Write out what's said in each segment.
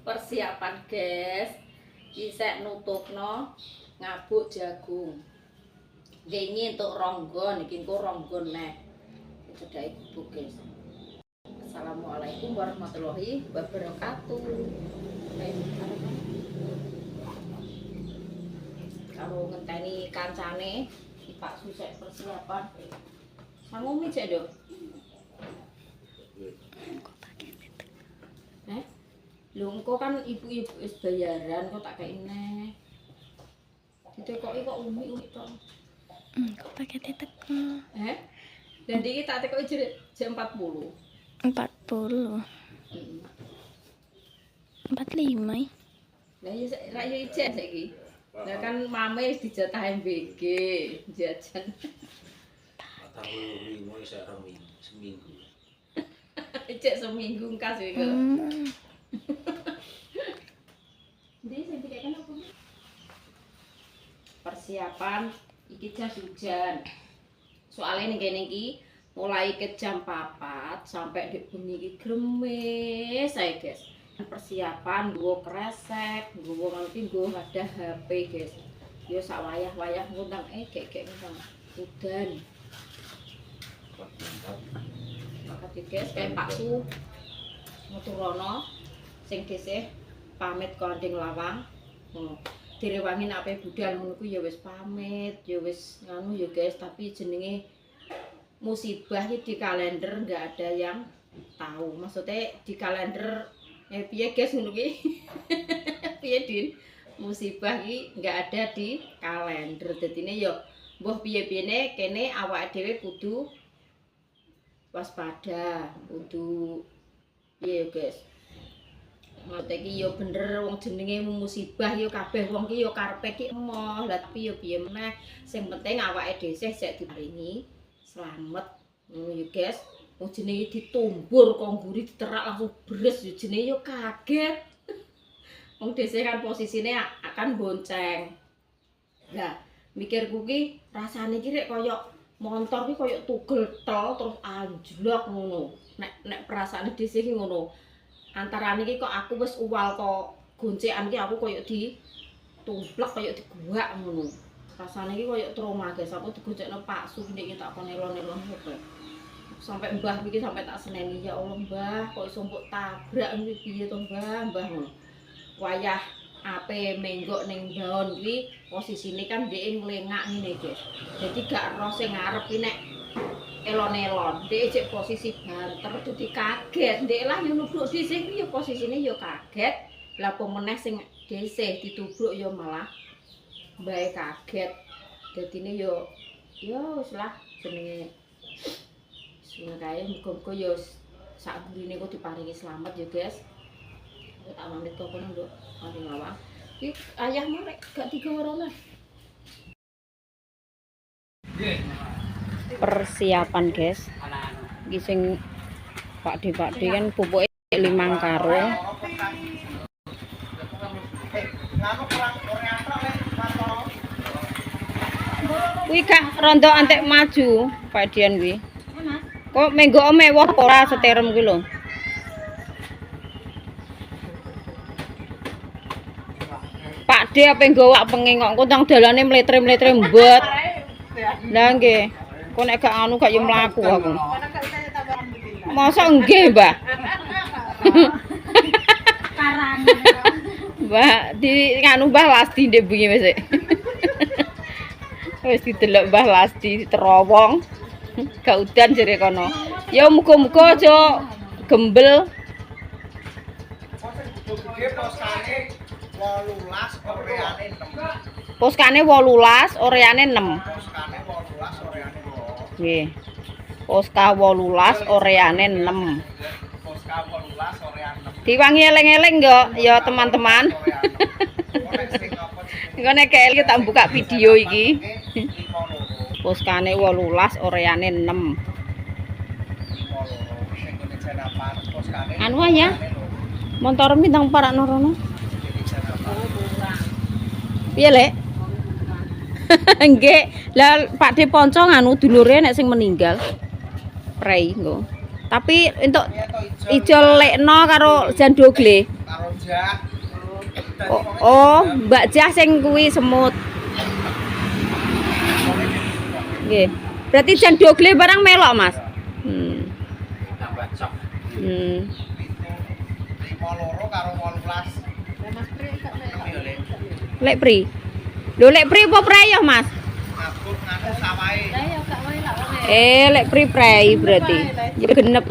Persiapan guys, isek nutupno ngabuk jagung. Ini untuk ronggon, iki engko ronggon neh. Cedhake bubuk guys. Assalamualaikum warahmatullahi wabarakatuh. Kalau ngenteni kancane Pak Susek persiapan. Sangumi cek, Dok. Lho engko kan ibu-ibu wis bayaran kok tak kei neh. Ditekoki kok umi-umi tok. Kok pakai tetek? Dan iki tak tekoki jam 40. 40. 45. Lah ya ra yo ijek saiki. Lah kan mame wis dijatah MBG jajan. Tahu limo iso seminggu. Ijek seminggu kas iki. Persiapan iki jas hujan. Soalnya ning kene iki mulai ke jam 4 sampai di bengi iki gremes ae, guys. Persiapan nggo kresek, nggo nganti nggo ada HP, guys. Ya sak wayah-wayah ngundang gek ngundang udan. Makasih guys, kayak Pak Su Muturono sing desih pamit kanding lawang. Direwangi nek ape budal ngono ku ya wis pamit, ya wis nganu ya guys, tapi jenenge musibah iki di kalender enggak ada yang tahu. Maksudnya di kalender piye guys ngono ki? Piye Din? Musibah iki enggak ada di kalender. Dadine ya mbuh piye-piyene kene awake dhewe kudu waspada, kudu piye guys. Ngote iki ya bener wong jenenge musibah ya kabeh wong ki ya karepe ki emoh. Lah tapi ya piye meneh, sing penting awake dhewe sik diparingi slamet. Ngono ya guys. Wong jenenge ditumbur kok ngguri diterak langsung bres ya jenenge ya kaget. Wong dhewe kan posisine akan bonceng. Lah mikirku ki rasane ki rek koyo motor ki koyo tugel tol terus anjlok ngono. Nek perasaane dhewe ki ngono. Antarane iki kok aku wis uwal kok goncekan ki aku koyo ditumplek koyo diguak ngono. Rasane iki koyo trauma guys. Aku digoncekno Pak Su iki tak kon elon-elon kok. Sampai Mbah iki sampai tak seneni ya Allah Mbah, kok iso mbok tabrak iki piye to Mbah ngono. Wayah ape menggok ning daun kuwi posisine kan dhek nglengak ngene guys. Jadi gak ero sing ngarep ki nek elon-elon, dhek cek posisi banter dadi kaget. Dhek lah yo nubruk dhisik kuwi yo posisine yo kaget. Lah apa meneh sing dhisik ditubruk yo malah mbae kaget. Dadine yo wis lah jenenge sing kae muga-muga yo sak burine kok diparingi slamet yo guys. Tak pamit kok kono nduk paling awak. Iki ayahmu rek gak digawa lah. Persiapan guys, iki sing Pak D kan pupuke 5 karung. Kuwi gak rondo antek maju Pak Dian kuwi. Kok menggo mewah ora seterem kuwi lho. Pak D ape nggawa pengengok kok nang dalane mletre-mletre mbet. Lah nggih. Kok nek gak anu gak yo mlaku aku. Masa nggih, Mbah? Karang. Mbah di nganu Mbah Lasti ndek bengi wis. Wis didelok Mbah Lasti terowong. Gak udan jere kono. Ya muga-muga aja gembel. Poskane 18 oreane 6. Nggih. Poska 18 oreane 6. Poska 18 oreane 6. Diwangi eleng-eleng ya teman-teman. Engko nek iki tak buka video iki. Poskane 18 oreane 6. Anu ya. Montor bintang parak norono. Piye, Lek? Nggih. Lah Pak De Ponco nganu dulure nek sing meninggal. Prei nggo. Tapi entuk ijo lekno karo jan dogle. Karo jah. Oh, Mbak Jah sing kuwi semut. Nggih. Berarti jan dogle barang melok, Mas. Tambah cok. 52 karo 18. Lek pri. Lho lek pri apa prei ya, Mas? Ngabuk nganu sawahe. Lek pri prei berarti. Ya genep.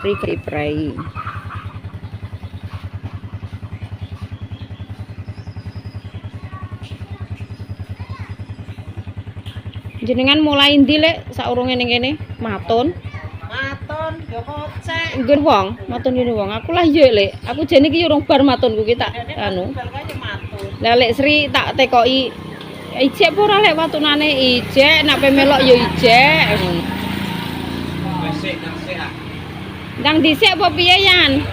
Pri prei. Jenengan mulai endi lek saurunge ning kene? Maton. Maton yo kocek. Nggon wong, maton ngene wong. Aku lah yo lek. Aku jane iki urung bar matonku ki tak anu. Lah lek Sri tak tekoki ijek apa ora lek watunane ijek, nek melok yo ijek. Wes sik nang sik ah. Ndang dhisik apa piye Yan?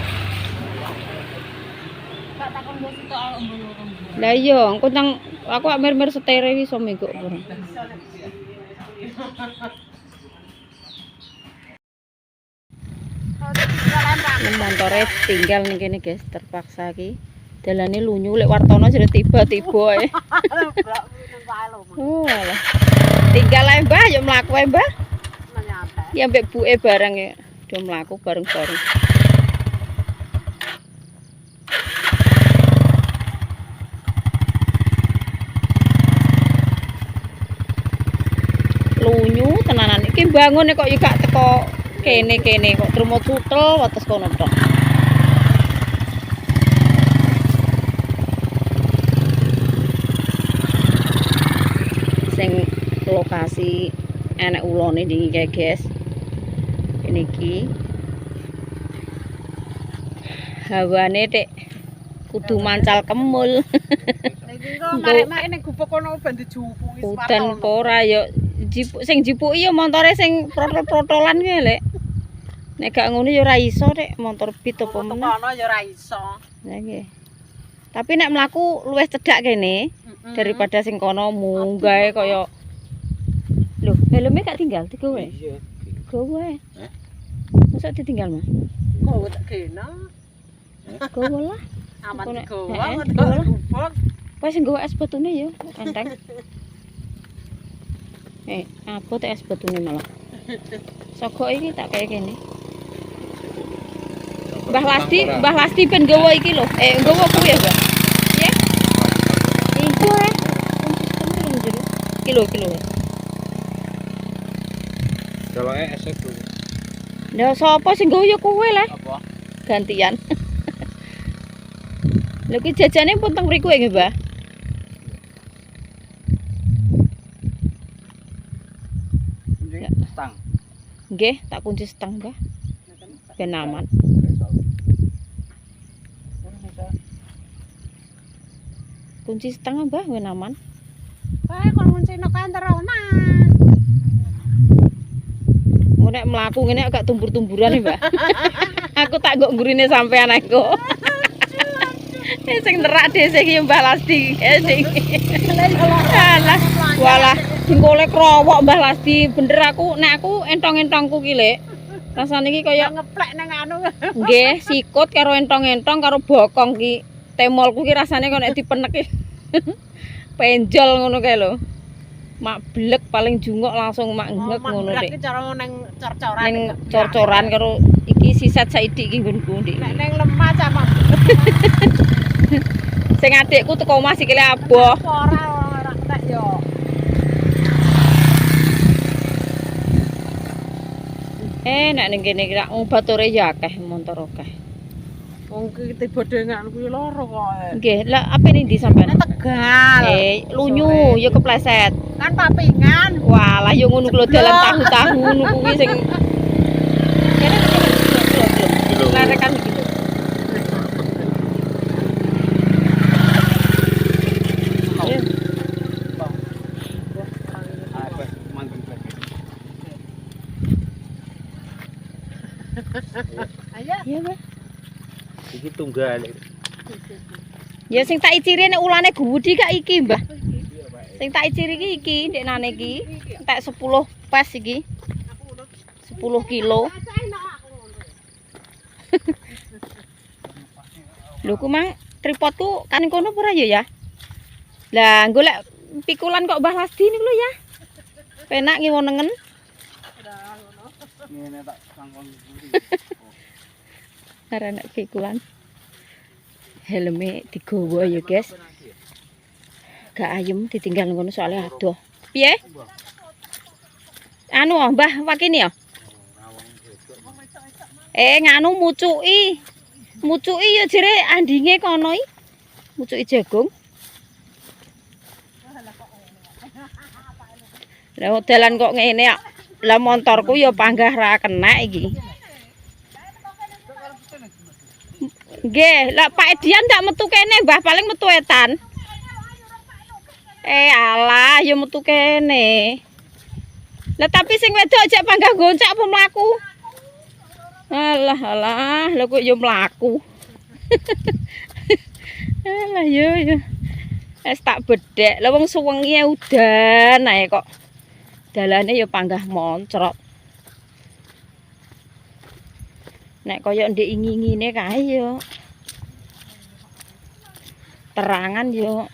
Tak takon mbok sitok ombo-ombo. Lah iya, engko nang aku amir-mir setere iki iso megok ora. Montore tinggal ning kene guys, terpaksa iki. Dalane lunyu lek Wartono jare tiba-tiba ae. Oh, alah. Tinggal ae Mbah, yo mlaku ae Mbah. Ya mbek buke bareng ya. Do mlaku bareng-bareng. Lunyu tenanan iki bangun kok yo gak teko kene kok trimo tutel wates kono tok. Sing lokasi enek ulone iki guys. Ini iki hawane tek kudu mancal kemul. Iki kok marek-marek ning gubuk kono ben dijupuki Udan apa ora ya sing jipuki ya montore sing protol-protolan kuwi lek. Nek gak ngono ya ora iso nek motor beat apa meneh. kono ya ora iso. Lah nggih. Tapi nek mlaku luwih cedhak kene daripada sing kono munggah kaya lho, helme gak tinggal digowe. Iya. Gowe. Hah? Masa ditinggal, Mas? Kok tak kena. Gowe lah. Aman Kono- digowo heeh, kok digowo. gubuk. Wes sing gowe es batune ya, enteng. Apa teh es batune malah. Sogok iki tak kaya kene. Mbah Lasti ben gowo iki lho. Gowo kuwi ya, Mbak. Piye? Iku kilo. Doloke es itu. Lah sapa sing gowo ya kuwi lah. Apa? Gantian. Lha ki jajane pun teng mriku ya, Mbah. Stang. Nggih, tak kunci seteng, Mbah. Ben aman. Kunci setengah, Mbah, ben aman. Kae kon nguncine kantor ana. Nek mlaku ngene agak tumbur-tumburan ya, Mbak. Aku tak nggo ngurine sampean aku. Sing nerak dhisik iki Mbah Lasti. Sing. Alah, walah jengkole krowok Mbah Lasti. Bener nek aku entong-entongku ki lek. Rasane iki kaya Ngeplek nang anu. nggih sikut karo entong-entong karo bokong ki. Temolku ki rasane kok nek dipenek ki. Penjol ngono kae lho. Mak blek paling jungok langsung mak ngek ngono Nek Dik. cara ning cor-coran. Ning cor-coran karo iki sisat saiki iki nggonku Dik. Nek ning lemah sama. Sing adikku teko omah sikile aboh. Ora nek yo. Nek ning kene iki rak bature ya akeh montor akeh. Wong ki tiba dengan kuwi loro kok. Nggih, lah apene ndi sampean? Nek Tegal. Lunyu ya kepleset. Kan papingan. Walah ya ngono lho dalan tahu-tahu ngono kuwi sing kene belum. Lerekan iki lho. Ayo. Apa? Mantep. Ayo. Iya, Mbak. Iki tunggal. Ya sing tak iciri nek ulane gudi kak iki, Mbah. Sing tak iciri iki ndeknane iki. Entek 10 pas iki. 10 kilo. Lho ku mang tripodku kan kono ora ya? Lah golek pikulan kok Mbah Lasdi niku lho ya. Penak ngiwonengen. Ngene tak sangkon. Arek pikulan. Helme digawa ya, guys. Gak ayem ditinggal ngono soalnya adoh. Piye? Anu Mbah wakini ya. Nganu mucuki. Mucuki ya jere andinge kono iki. Mucuki jagung. Lah dalan kok ngene ya. Lah montorku ya panggah ra kena iki. Nggih, lah Pak Edian ndak metu kene, Mbah, paling metu etan. Alah, ya metu kene. Lah tapi sing wedok aja panggah goncak apa mlaku? Alah, lha kok ya mlaku. Alah ya. Es tak bedhek. Lah wong suwengi udan ae kok. Dalane ya panggah moncrot. Nek kaya ndek ingine kae yo. Terangan yo.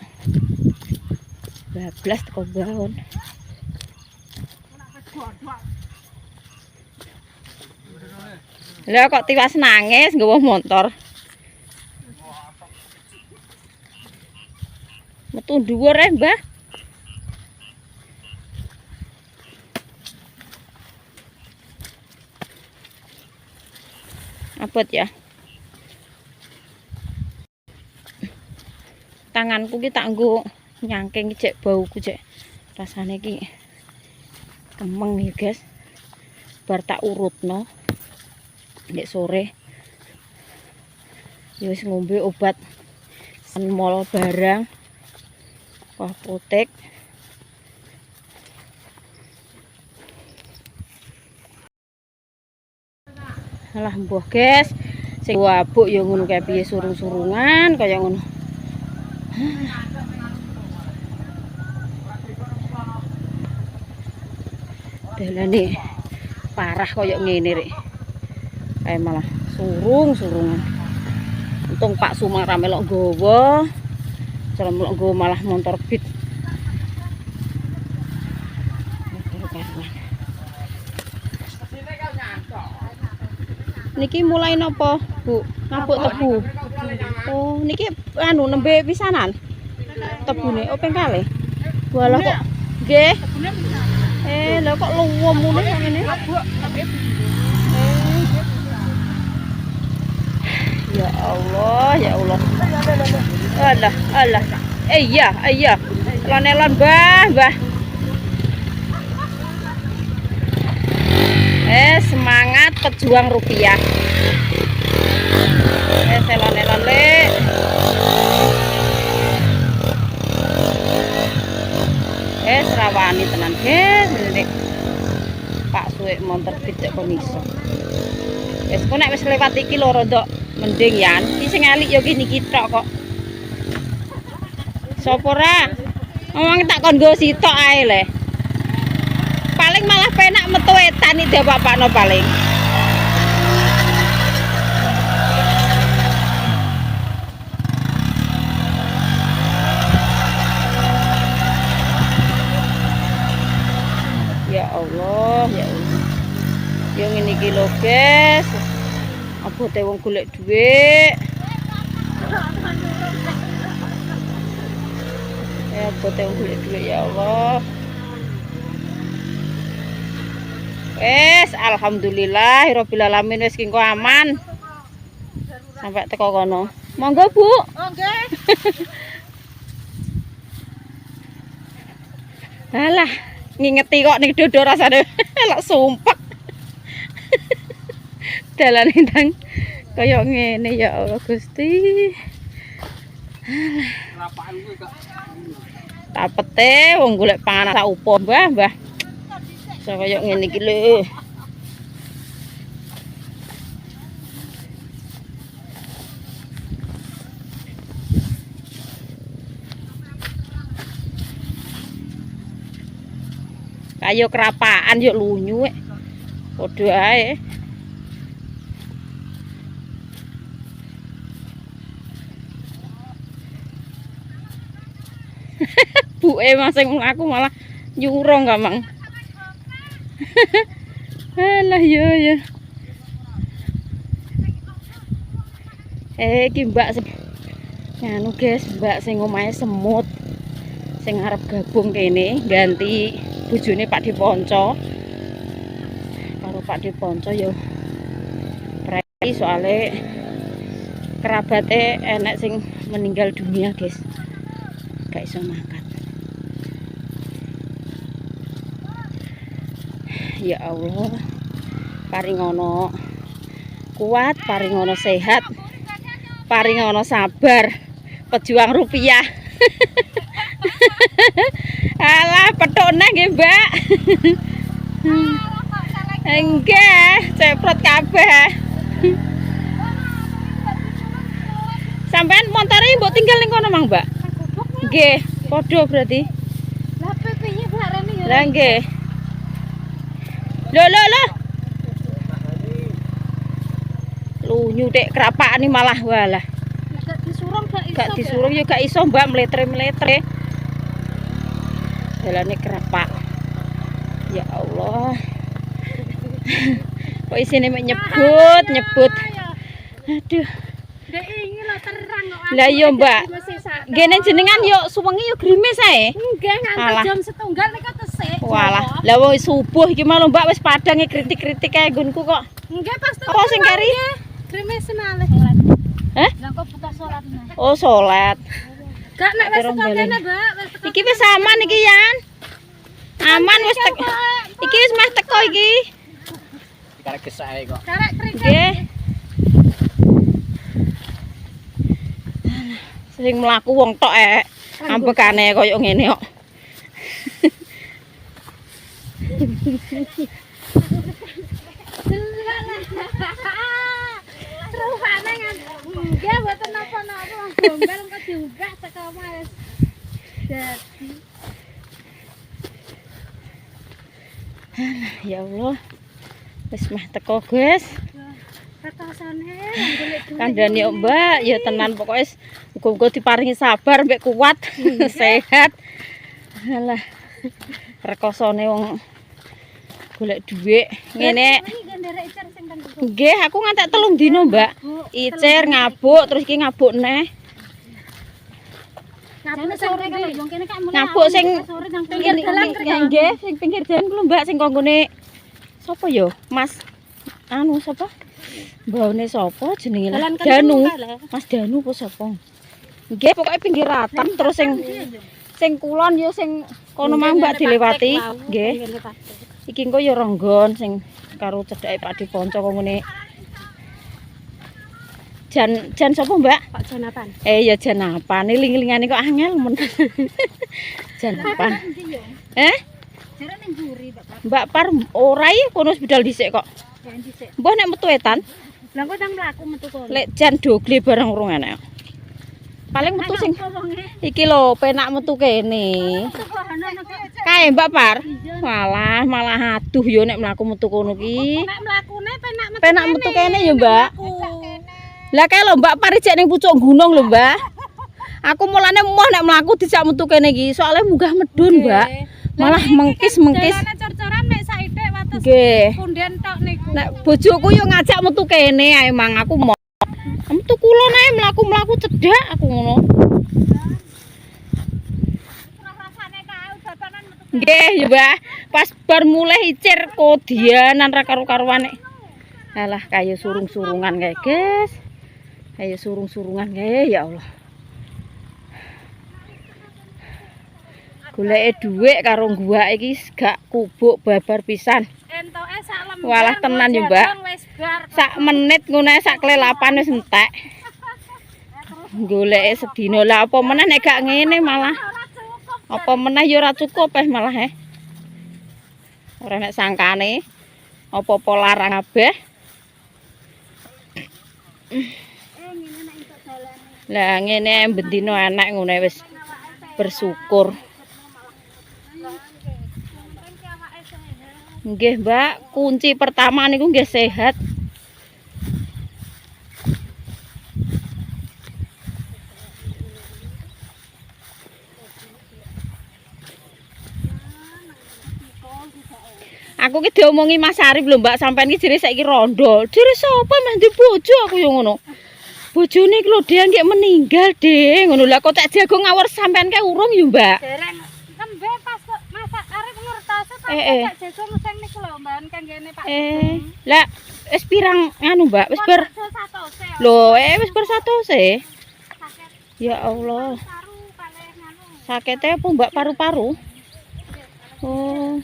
Bablas teko baon. Lah kok tiwas nangis nggawa motor. Metu dhuwur Mbah. Abot ya. Tanganku ki tak nggo nyangking cek bauku cek. Rasane ki kemeng ya, guys. Bar tak urutno. Nek sore. Ya wis ngombe obat senmol barang. Wah, protek. Alah mbuh guys, sing wabuk ya ngono kae piye surung-surungan kaya ngono. Dalane parah kaya ngene rek. Kae malah surung-surungan. Untung Pak Sumang ra melok nggawa. Cara melok nggawa malah motor beat. Niki mulai nopo, Bu? Ngapuk tebu. Oh, niki anu nembe pisanan. Tebune oh ping kalih. Walah kok nggih. Lha kok luwem ngene kok ngene. Ya Allah, ya Allah. Alah. Iya. Lonelon, Mbah. Semangat pejuang rupiah. Selon-elon le. Serawani tenan guys. Pak suwe montor picek kon iso. Kok nek wis lewat iki lho rodok mending yan. Iki sing elik ya kene iki tok kok. Sopo ra? Ngomong tak kon nggo sitok ae le. Paling malah penak metu etan iki bapakno paling. Ya Allah. Yang ngene iki lho, guys. Abote wong golek dhuwit. Abote wong golek dhuwit ya Allah. Alhamdulillahirabbil alamin wis kengko aman. Sampai teko kono. Monggo, Bu. Oh, nggih. Alah, ngingeti kok ning dodo rasane lek sumpek. Dalan ndang kaya ngene ya Allah Gusti. Rapaan kuwi kok. Tapete wong golek panganan sak upo, Mbah. So kaya ngene iki lho. Kayak kerapaan yo lunyu. Padha ae. Buke masing aku malah nyurong gak mang. Alah yo ya. Iki mbak sing nganu guys, mbak sing omahe semut. Sing arep gabung kene ganti bojone Pak Diponco. Karo Pak Diponco yo prei soalnya kerabatnya enek sing meninggal dunia guys. Gak iso makan. Ya Allah, paringono kuat, paringono sehat, paringono sabar, pejuang rupiah. Alah, petukne nggih, Mbak. Enggak, ceprot kabeh. Sampean montore mbok tinggal ning kono, Mang, Mbak? Nggih, padha berarti. Lah piye barene ya? Lah nggih. Loh. Lunyu tek kerapak ini malah walah. Gak disurung gak iso. Gak disuruh ya gak iso Mbak meletre-meletre. Jalane kerapak. Ya Allah. Kok isine mek nyebut. Aduh. Dek ingin lah terang kok. Lah iya Mbak. Gene jenengan yo suwengi yo grimis ae. Nggih nganti jam 1 nika tesik. Walah, lah wis subuh iki malah Mbak wis padange kritik-kritik kae nggonku kok. Nggih pas Apa sing kari? Grimis malih. Hah? Lah kok buka salat nah. Oh, salat. Gak nek wis teko kene, Mbak, wis teko. Iki wis aman iki, Yan. Aman wis teko. Iki wis meh teko iki. Karek kesae kok. Karek kriket. Nggih. Sing mlaku wong tok ambekane koyo ngene kok. Rupane kan. Nggih mboten napa-napa, gombal kok diunggah teko Mas. Dadi Ya Allah. Wis meh teko, guys. ketosane golek duit. Kandhane kok Mbak, ya tenan pokoke muga-muga diparingi sabar mbek kuat, sehat. Alah. Rekosone wong golek dhuwit ngene. Nggih, aku ngantek 3 dino, Mbak. Icir ngabuk terus iki ngabuk neh. Ngabuk sing pinggir dalan nggih, sing pinggir dalan kuwi Mbak sing kanggone sapa ya? Mas anu sapa? Mbahune sapa jenenge? Danu. Mas Danu apa sapa? Nggih, pokoke pinggir ratan terus sing kulon ya sing kono mah Mbak dilewati. Nggih. Iki engko ya ronggon sing karo cedhake Pak Diponco ngene. Jan sapa Mbak? Pak Jonathan. Ya Janapan. Ling-lingane kok angel men. Janapan. Jare ning mburi, Mbak Par ora iki kono bidal dhisik kok. Jan dhisik. Mbah nek metu etan. Lah kok nang mlaku metu kono. Lek jan dogle bareng urung enak. Paling metu sing iki lho penak metu kene. Kae Mbak Par. Malah aduh yo nek mlaku metu kono ki. Nek mlakune Penak metu kene ya, Mbak. Lah kae lho Mbak Par jek ning pucuk gunung lho, Mbak. Aku mulane moh nek mlaku dijak metu kene iki, soalnya munggah medun, Mbak. Malah mengkis-mengkis. Jalane cor-coran mek saithik wates Nggih. punden tok niku. Nek bojoku yo ngajak metu kene ae mang aku mau. Metu kulon ae mlaku-mlaku cedhak aku ngono. Rasane kae dadanan metu. Nggih, ya, Mbak. Pas bar mulai icir kodianan ra karo-karuan nek. Alah kaya surung-surungan kae, guys. Kaya surung-surungan kae ya Allah. Goleke dhuwit karo gua iki gak kubuk babar pisan. Entoke sak lembar. Walah tenan ya, Mbak. Sak menit ngono ae sak klelapan wis entek. Goleke sedina lah apa meneh nek gak ngene malah. Apa meneh ya ora cukup malah Ora nek sangkane apa-apa larang kabeh. Lah ngene bendino enek ngono wis bersyukur. Nggih, Mbak, kunci pertama niku nggih sehat. Aku ki diomongi Mas Arif lho, Mbak, sampean ki jere saiki rondo. Jere sapa meh ndi bojo aku yo ngono. Bojone iki lho Dek nggih meninggal, Dek. Ngono lah kok tak jago ngawur sampean kae urung yo, Mbak. Dereng nembe pas masak arep ngertos pas tak jago museng niku lho, Mbak, kanggene Pak. Lah wis pirang anu, Mbak? Wis ber Lho, wis ber 100 Ya Allah. Sakete apa Mbak paru-paru? Oh.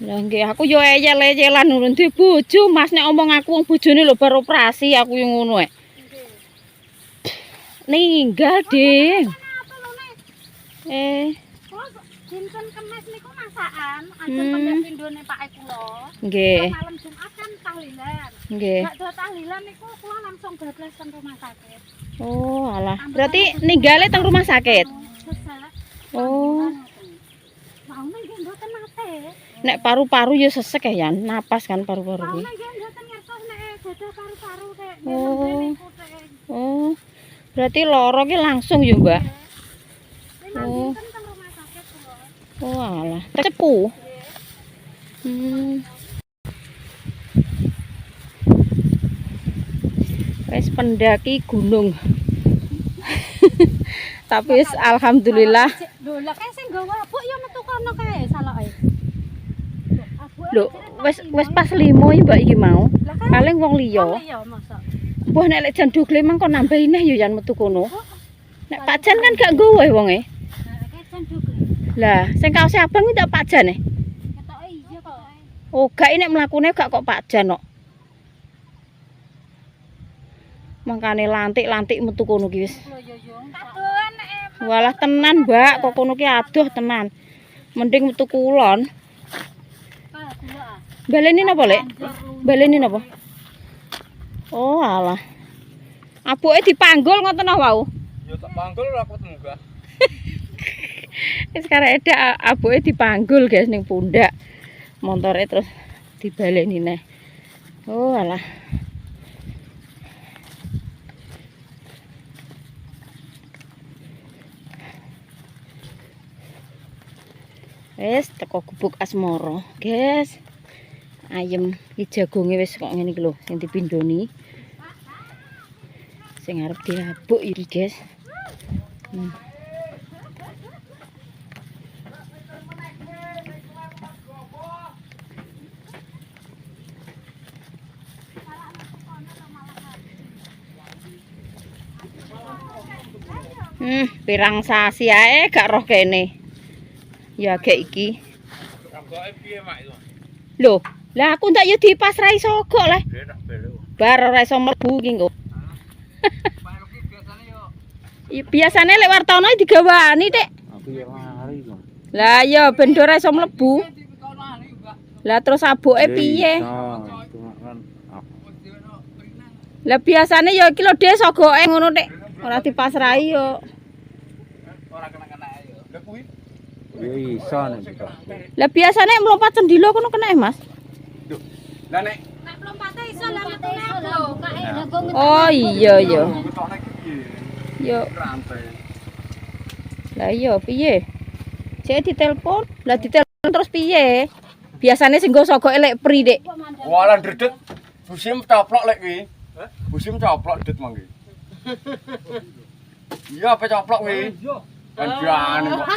Lah nggih aku yo eyel-eyelan nurun duwe bojo, Mas. Nek omong aku wong bojone lho bar operasi aku yo ngono Ninggal, Ding. Dinten Kemis niku masakan, ajeng pendek pindhone Pak kula. Nggih. Malam Jumat kan tahlilan. Nggih. Nek do tahlilan niku kula langsung bablas teng rumah sakit. Oh, alah. Berarti ninggale teng rumah sakit. Sesek. Oh. Mau nggih mboten nate. Nek paru-paru ya sesek ya, napas kan paru-paru Mau iki. nggih mboten ngertos nek gadah paru-paru kek Oh. niku kek. Oh. Berarti loro ki langsung ya, Mbak. Oh. Teng rumah sakit kula. Oh, alah. Cepu. Wis pendaki gunung. Tapi wis alhamdulillah. Lho, lha kae sing nggawa abuk ya metu kono kae saloke. Lho, wis pas 5 iki Mbak iki mau. Paling wong liya. Iya, mosok. Mbah nek lek jan dugle mang kok nambahi neh ya jan metu kono. Nek Pak Jan kan gak nggowo wonge. Kae jan dugle. Lah, sing kaose abang iki tak Pak Jan Ketoke iya kok. Oh, gak nek mlakune gak kok Pak Jan kok. Mangkane lantik-lantik metu kono ki wis. Lho yo yo. Aduhan nek Walah tenan, Mbak, kok kono ki adoh tenan. Mending metu kulon. Baleni napa, Lek? Baleni napa? Oh, alah. Abuke dipanggul ngoten ah wau. Ya tak panggul aku tenggah. Wis karek edak abuke dipanggul, guys, ning pundak. Montore terus dibaleni neh. Oh, alah. Wis teko gubuk asmara, guys. Ayem iki jagonge wis kok ngene iki lho sing dipindhoni. Sing arep diabuk iki, guys. Pirang sasi ae gak roh kene. Ya gek iki. Ramboke piye, Mak itu? Lho, lah aku ndak yo dipasrahi sogok lah. Bar ora iso mlebu iki engko. Biasane lek wartana digawani, Dik. Aku ya lari kok. Lah ya ben ora iso mlebu. Lah terus abuke piye? Lah biasane ya iki lho Dik sogoke ngono Dik. Ora dipasrahi yo. Ora kena-kena ya. Lah kuwi ya iso nek bisa. Lah biasane mlompat sendilo kono kena Mas. Lah nek lompate iso lah metu lho. Kae jagung. Oh iya ya. ketokne iki piye? Yo. Rantai. Lah iya piye? Cek ditelepon. Lah ditelepon terus piye? Biasane sing nggo sogoke lek pri, Dik. Walah dredet. Busim coplok lek kuwi. Hah? Busim coplok det mangke. Iya apa coplok kuwi? Kanjane kok.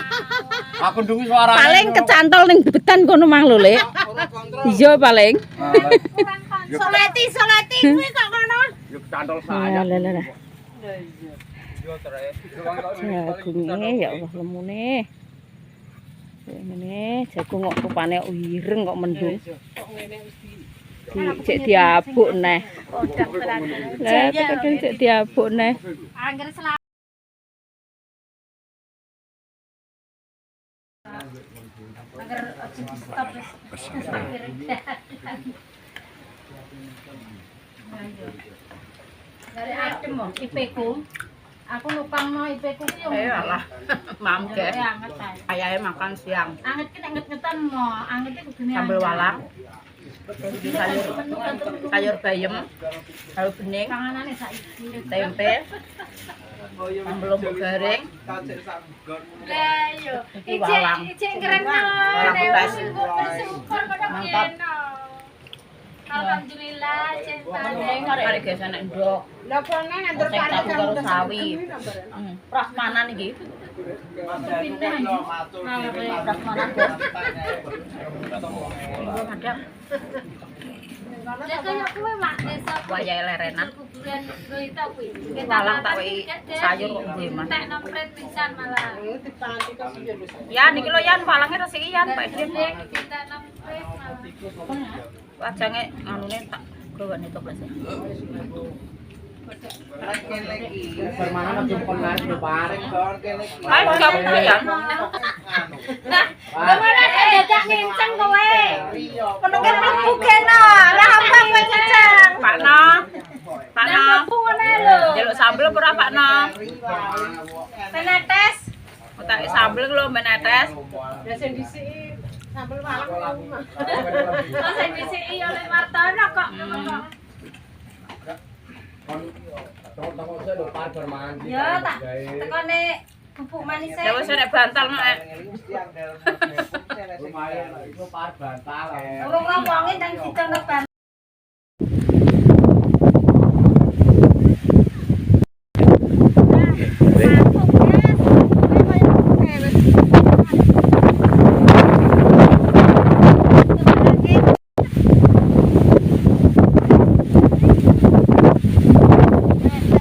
Aku ndungi suarane. Paling kecantol ning bebetan kono mang lho, Lek. Iya paling. Soleti kuwi kok ngono. Yo kecantol saya. Lah. Yo tere. Jagunge ya Allah lemune. Ngene jagung kok rupane ireng kok mendung. Cek diabuk neh. Lah tekan cek diabuk neh. Angger Dari adem kok ipeku. Aku nupangno IP ku ki yo. Iyalah. Mangke. Anget ae. Ayahe makan siang. Anget ki nek nget-ngetan mo, angete kudune Sambel walang. Sayur bayam, tahu bening, panganane saiki. tempe, sambel lombok garing, Lah yo. Iki walang. Icik keren Walang beras. Bersyukur kono Mantap. kene. Alhamdulillah, bening cek. arek gesane ndok. Lah kono nandur Sing tahu karo sawi. Prasmanan iki. pindah. Prasmanan kok. Belum ada. Lah kaya kowe mak desa Wayahe lerenan. kuburan berita kuwi. Walang tak wei sayur kok nggih, Mas. Tak nompret pisan malah. Ya niki lho Yan, walange resik Yan, Pak Dim. Kita nompret malah. Wajange anune tak gawane toples. Permana macam konar di bareng kon kene iki. Ayo kamu ya. Kemana dadak ngenceng kowe? Menunggu mlebu kena. Lah apa kowe ceceng? Pak No. Pak No. Mlebu ngene lho. Jaluk sambel ora Pak No? Penetes. Utake sambel lho menetes. Lah sing disiki sambel walang. Lah sing disiki oleh Martono kok. Tong-tong saya lho par perman. Ya tak tekone bubuk manis Ya wis nek bantal nek. Lumayan itu par bantal. Urung ngomongin nang sidang leban.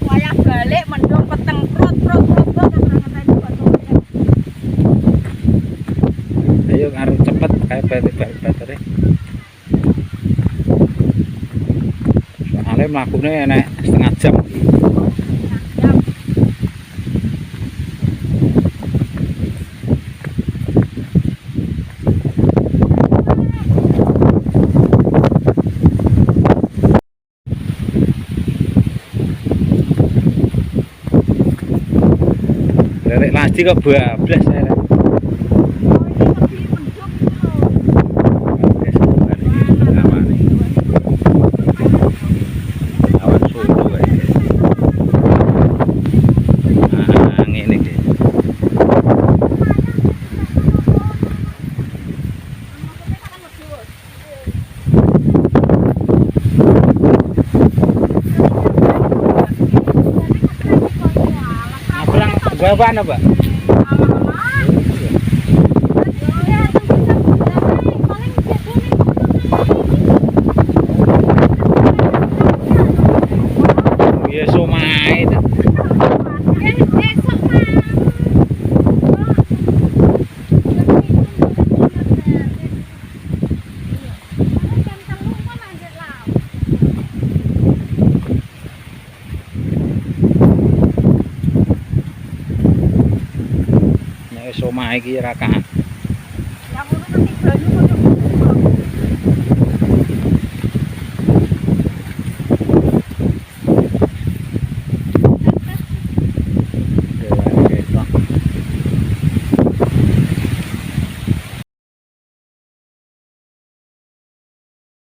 Wayah balik mendung peteng prot Ayo harus cepet kayak baterai. Soalnya melakukannya enak setengah jam. Lelek lagi kok bablas ya. Awan sudu kayak ngene iki. Abang gua apa? Ya somai. Nek somai iki ra kaat. Yang ngono nanti banyu